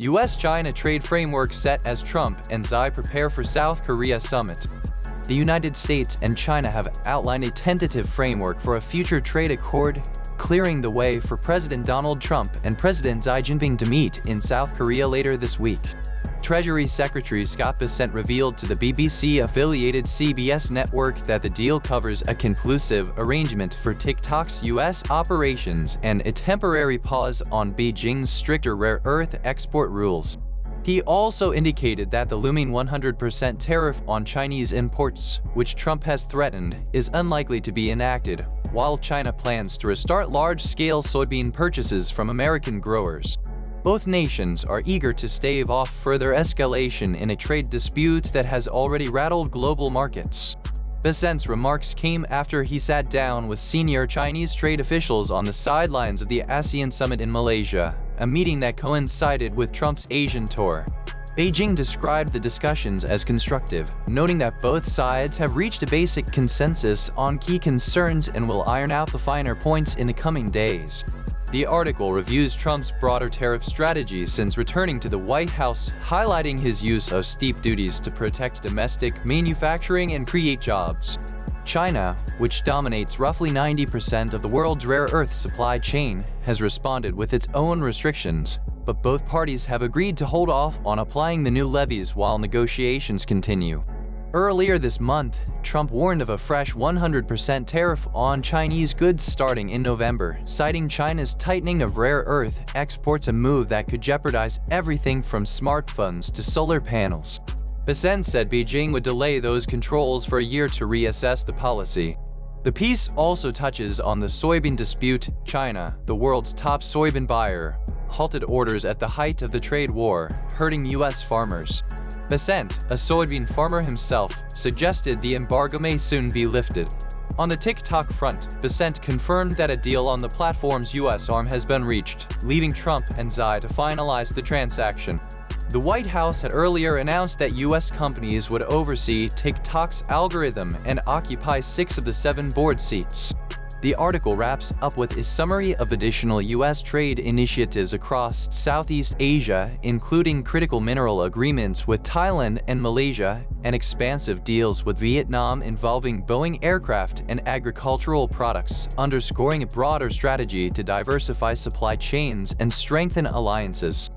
US-China trade framework set as Trump and Xi prepare for South Korea summit. The United States and China have outlined a tentative framework for a future trade accord, clearing the way for President Donald Trump and President Xi Jinping to meet in South Korea later this week. Treasury Secretary Scott Bessent revealed to the BBC-affiliated CBS network that the deal covers a conclusive arrangement for TikTok's U.S. operations and a temporary pause on Beijing's stricter rare earth export rules. He also indicated that the looming 100% tariff on Chinese imports, which Trump has threatened, is unlikely to be enacted, while China plans to restart large-scale soybean purchases from American growers. Both nations are eager to stave off further escalation in a trade dispute that has already rattled global markets. Bessent's remarks came after he sat down with senior Chinese trade officials on the sidelines of the ASEAN summit in Malaysia, a meeting that coincided with Trump's Asian tour. Beijing described the discussions as constructive, noting that both sides have reached a basic consensus on key concerns and will iron out the finer points in the coming days. The article reviews Trump's broader tariff strategy since returning to the White House, highlighting his use of steep duties to protect domestic manufacturing and create jobs. China, which dominates roughly 90% of the world's rare earth supply chain, has responded with its own restrictions, but both parties have agreed to hold off on applying the new levies while negotiations continue. Earlier this month, Trump warned of a fresh 100% tariff on Chinese goods starting in November, citing China's tightening of rare earth exports, a move that could jeopardize everything from smartphones to solar panels. Bessent said Beijing would delay those controls for a year to reassess the policy. The piece also touches on the soybean dispute. China, the world's top soybean buyer, halted orders at the height of the trade war, hurting U.S. farmers. Bessent, a soybean farmer himself, suggested the embargo may soon be lifted. On the TikTok front, Bessent confirmed that a deal on the platform's U.S. arm has been reached, leaving Trump and Xi to finalize the transaction. The White House had earlier announced that U.S. companies would oversee TikTok's algorithm and occupy 6 of the 7 board seats. The article wraps up with a summary of additional U.S. trade initiatives across Southeast Asia, including critical mineral agreements with Thailand and Malaysia, and expansive deals with Vietnam involving Boeing aircraft and agricultural products, underscoring a broader strategy to diversify supply chains and strengthen alliances.